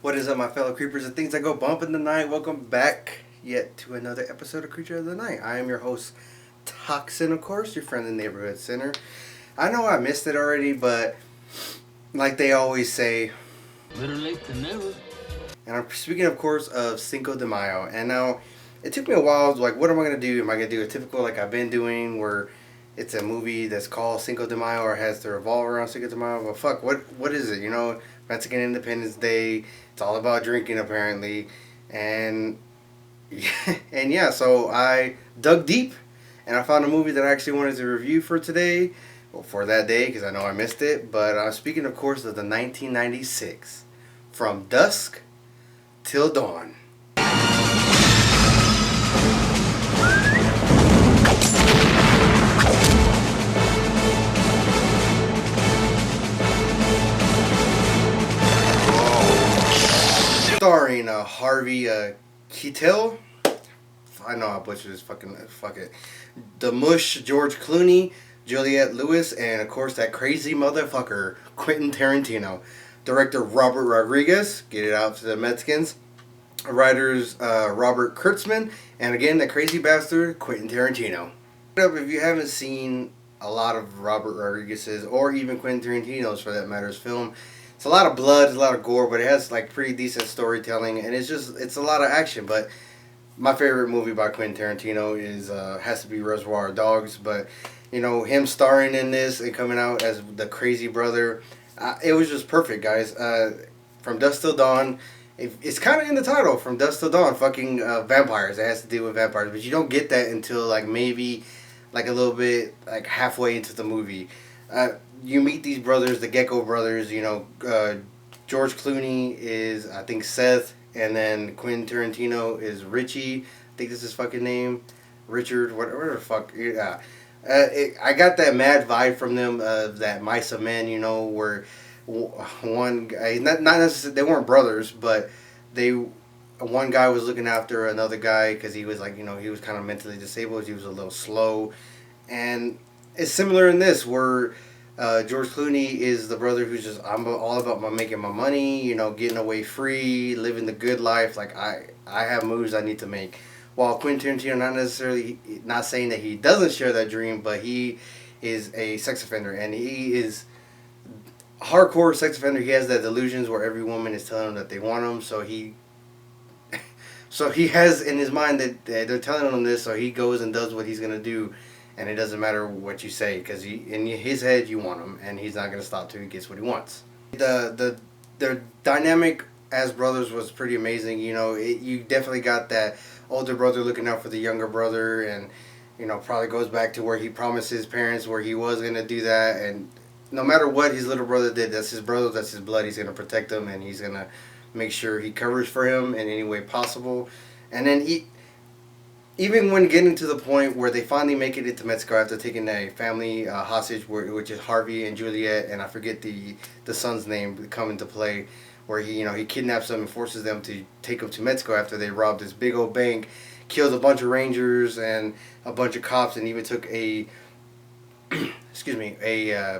What is up, my fellow creepers and things that go bump in the night? Welcome back yet to another episode of Creature of the Night. I am your host, Toxin, of course, your friend, the neighborhood sinner. I know I missed it already, but like they always say, better late than never. and I'm speaking, of course, of Cinco de Mayo. And now, it took me a while, like, what am I going to do? Am I going to do a typical, like I've been doing, where it's a movie that's called Cinco de Mayo or has to revolve around Cinco de Mayo? But fuck, what is it? You know, Mexican Independence Day. It's all about drinking, apparently. And, and so I dug deep, and I found a movie that I actually wanted to review for today, or for that day, because I know I missed it. But I'm speaking, of course, of the 1996, From Dusk Till Dawn. Starring Harvey Keitel. I know I butchered this fucking fuck it. The Mush George Clooney, Juliette Lewis, and of course that crazy motherfucker Quentin Tarantino. Director Robert Rodriguez. Get it out to the Mexicans. Writers Robert Kurtzman, and again that crazy bastard Quentin Tarantino. If you haven't seen a lot of Robert Rodriguez's or even Quentin Tarantino's for that matter's film, it's a lot of blood, it's a lot of gore, but it has like pretty decent storytelling, and it's a lot of action. But my favorite movie by Quentin Tarantino is has to be Reservoir Dogs. But you know, him starring in this and coming out as the crazy brother, it was just perfect, guys. From Dusk Till Dawn. It's kind of in the title, From Dusk Till Dawn, fucking vampires. It has to do with vampires, but you don't get that until like maybe like a little bit like halfway into the movie. You meet these brothers, the Gecko Brothers. You know, George Clooney is, I think, Seth, and then Quentin Tarantino is Richie. I think this is his fucking name, Richard, whatever the fuck. Yeah, I got that mad vibe from them, that Mice of Men. You know, where one guy, not necessarily, they weren't brothers, but one guy was looking after another guy because he was like, you know, he was kind of mentally disabled. He was a little slow, and it's similar in this where George Clooney is the brother who's just, I'm all about making my money, you know, getting away free, living the good life. Like I have moves I need to make. While Quentin Tarantino, not saying that he doesn't share that dream, but he is a sex offender, and he is hardcore sex offender. He has that delusions where every woman is telling him that they want him, so he has in his mind that they're telling him this, so he goes and does what he's gonna do, and it doesn't matter what you say, because in his head you want him, and he's not gonna stop till he gets what he wants. Their dynamic as brothers was pretty amazing. You know, you definitely got that older brother looking out for the younger brother, and you know, probably goes back to where he promised his parents where he was gonna do that, and no matter what his little brother did, that's his brother, that's his blood. He's gonna protect him, and he's gonna make sure he covers for him in any way possible. And then even when getting to the point where they finally make it into Mexico after taking a family hostage, which is Harvey and Juliet, and I forget the son's name, come into play, where he kidnaps them and forces them to take them to Mexico after they robbed this big old bank, killed a bunch of rangers and a bunch of cops, and even took a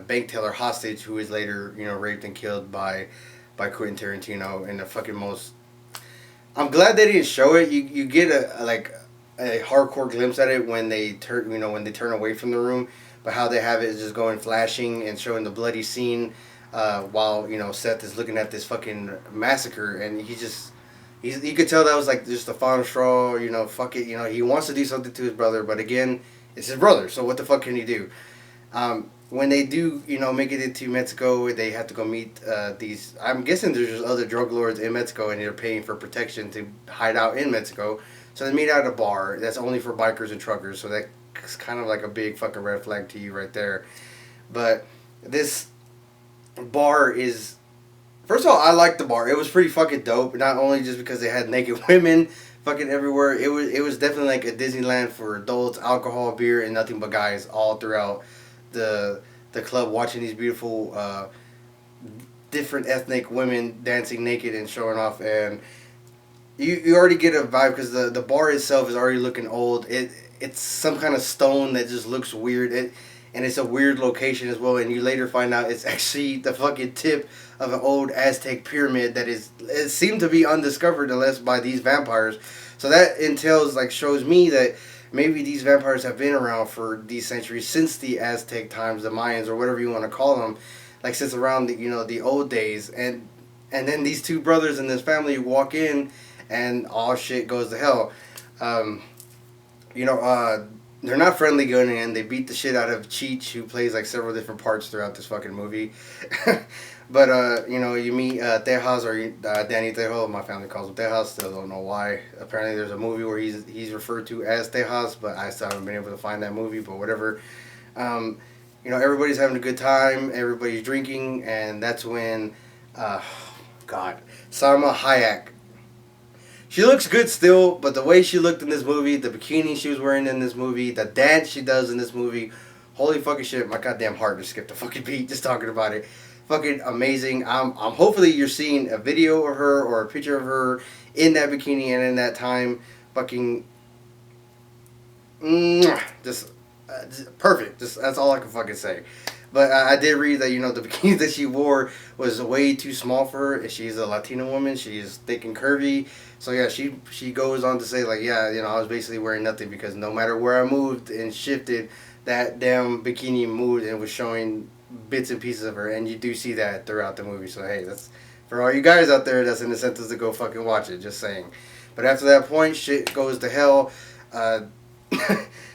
bank teller hostage who is later, raped and killed by Quentin Tarantino in the fucking most. I'm glad they didn't show it. You get a hardcore glimpse at it when they turn away from the room, but how they have it is just going flashing and showing the bloody scene, while Seth is looking at this fucking massacre, and you could tell that was like just the final straw. Fuck it. He wants to do something to his brother, but again, it's his brother, so what the fuck can he do? When they do, make it into Mexico, they have to go meet these. I'm guessing there's just other drug lords in Mexico, and they're paying for protection to hide out in Mexico. So they meet at a bar that's only for bikers and truckers. So that's kind of like a big fucking red flag to you right there. But this bar is, first of all, I like the bar. It was pretty fucking dope. Not only just because they had naked women fucking everywhere. It was definitely like a Disneyland for adults, alcohol, beer, and nothing but guys all throughout the club, watching these beautiful different ethnic women dancing naked and showing off. And you already get a vibe because the bar itself is already looking old. It's some kind of stone that just looks weird. And it's a weird location as well. And you later find out it's actually the fucking tip of an old Aztec pyramid that it seemed to be undiscovered unless by these vampires. So that entails, like, shows me that maybe these vampires have been around for these centuries, since the Aztec times, the Mayans, or whatever you want to call them, like since around the, the old days. And then these two brothers in this family walk in, and all shit goes to hell. You know, they're not friendly going in. They beat the shit out of Cheech, who plays like several different parts throughout this fucking movie. But you know, you meet Tejas, or Danny Trejo. My family calls him Tejas. Still don't know why. Apparently, there's a movie where he's referred to as Tejas, but I still haven't been able to find that movie. But whatever. You know, everybody's having a good time. Everybody's drinking, and that's when, God, Salma Hayek. She looks good still, but the way she looked in this movie, the bikini she was wearing in this movie, the dance she does in this movie, holy fucking shit, my goddamn heart just skipped a fucking beat just talking about it. Fucking amazing. I'm hopefully you're seeing a video of her or a picture of her in that bikini and in that time. Fucking just perfect. Just that's all I can fucking say. But I did read that, you know, the bikini that she wore was way too small for her. She's a Latina woman. She's thick and curvy. So, yeah, she goes on to say, like, yeah, you know, I was basically wearing nothing because no matter where I moved and shifted, that damn bikini moved and was showing bits and pieces of her. And you do see that throughout the movie. So, hey, that's for all you guys out there, that's an incentive to go fucking watch it. Just saying. But after that point, shit goes to hell.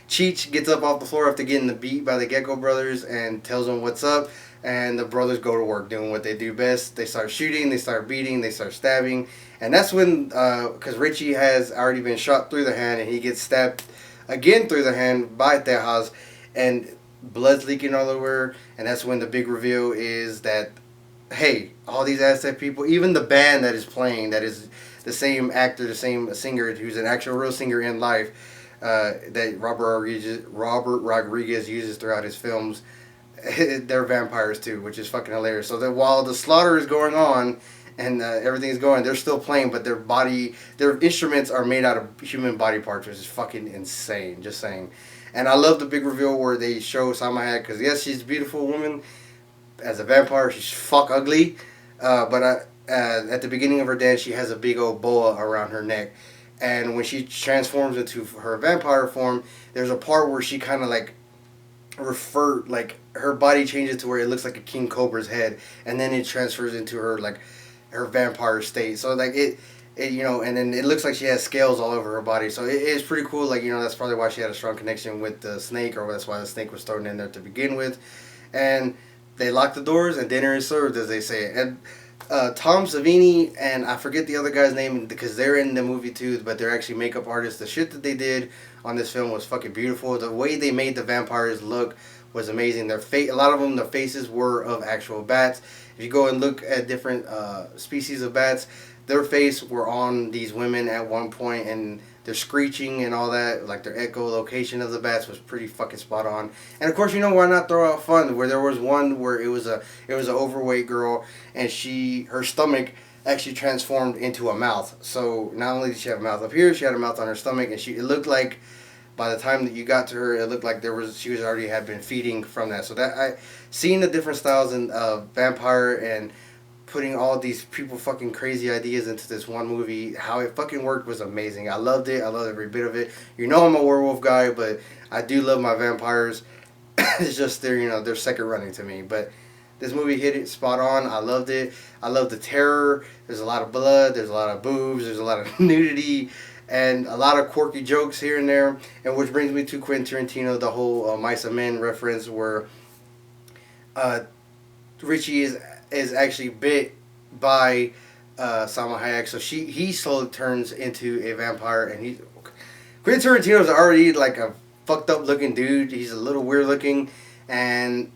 Cheech gets up off the floor after getting the beat by the Gecko Brothers and tells them what's up. And the brothers go to work doing what they do best. They start shooting, they start beating, they start stabbing. And that's when, because Richie has already been shot through the hand and he gets stabbed again through the hand by Tejas. And blood's leaking all over. And that's when the big reveal is that, hey, all these Aztec people, even the band that is playing, that is the same actor, the same singer, who's an actual real singer in life, that Robert Rodriguez uses throughout his films, they're vampires too, which is fucking hilarious. So that while the slaughter is going on and everything is going, they're still playing, but their instruments are made out of human body parts, which is fucking insane. Just saying. And I love the big reveal where they show Salma Hayek, because yes, she's a beautiful woman. As a vampire, she's fuck ugly. But at the beginning of her dance, she has a big old boa around her neck. And when she transforms into her vampire form, there's a part where she kind of like her body changes to where it looks like a king cobra's head, and then it transfers into her like her vampire state. So like it you know, and then it looks like she has scales all over her body. So it's pretty cool. Like, you know, that's probably why she had a strong connection with the snake, or that's why the snake was thrown in there to begin with. And they lock the doors and dinner is served, as they say. And Tom Savini and I forget the other guy's name because they're in the movie too, but they're actually makeup artists. The shit that they did on this film was fucking beautiful. The way they made the vampires look was amazing. A lot of them, the faces were of actual bats. If you go and look at different species of bats, their face were on these women at one point, and their screeching and all that, like their echolocation of the bats was pretty fucking spot on. And of course, you know, why not throw out fun? Where there was one where it was an overweight girl, and her stomach actually transformed into a mouth. So not only did she have a mouth up here, she had a mouth on her stomach, and it looked like by the time that you got to her, it looked like she was already had been feeding from that. So that seeing the different styles in vampire and putting all these people fucking crazy ideas into this one movie, how it fucking worked was amazing. I loved it. I loved every bit of it. You know, I'm a werewolf guy, but I do love my vampires. It's just they're second running to me. But this movie hit it spot on. I loved it. I love the terror. There's a lot of blood. There's a lot of boobs. There's a lot of nudity. And a lot of quirky jokes here and there. And which brings me to Quentin Tarantino, the whole Mice and Men reference where Richie is actually bit by Salma Hayek. So he slowly turns into a vampire. And Quentin Tarantino's already like a fucked up looking dude. He's a little weird looking. And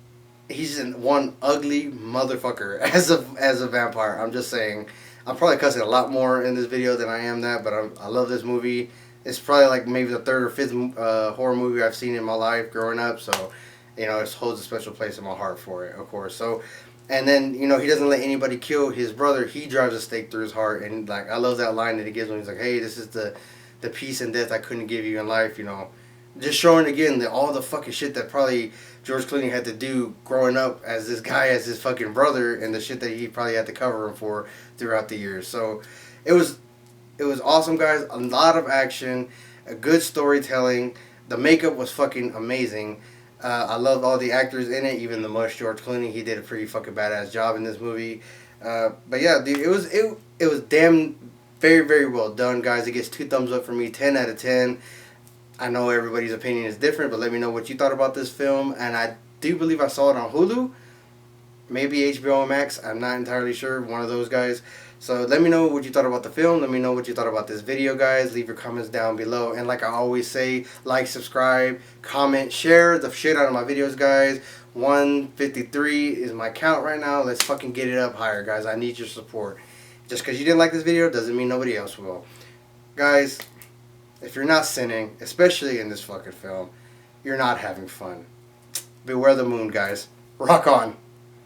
he's one ugly motherfucker as a vampire. I'm just saying. I'm probably cussing a lot more in this video than I am that, but I love this movie. It's probably like maybe the third or fifth horror movie I've seen in my life growing up, so, you know, it holds a special place in my heart for it, of course. So, and then, you know, he doesn't let anybody kill his brother. He drives a stake through his heart, and, like, I love that line that he gives when he's like, hey, this is the peace and death I couldn't give you in life, you know. Just showing again all the fucking shit that probably George Clooney had to do growing up as this guy, as his fucking brother, and the shit that he probably had to cover him for throughout the years. So it was awesome, guys. A lot of action, a good storytelling. The makeup was fucking amazing. I loved all the actors in it, even the mush George Clooney. He did a pretty fucking badass job in this movie. But yeah, dude, it was damn very, very well done, guys. It gets 2 thumbs up for me, 10 out of 10. I know everybody's opinion is different, but let me know what you thought about this film. And I do believe I saw it on Hulu, maybe HBO Max. I'm not entirely sure. One of those guys. So let me know what you thought about the film. Let me know what you thought about this video, guys. Leave your comments down below. And like I always say, like, subscribe, comment, share the shit out of my videos, guys. 153 is my count right now. Let's fucking get it up higher, guys. I need your support. Just because you didn't like this video doesn't mean nobody else will. Guys, if you're not sinning, especially in this fucking film, you're not having fun. Beware the moon, guys. Rock on.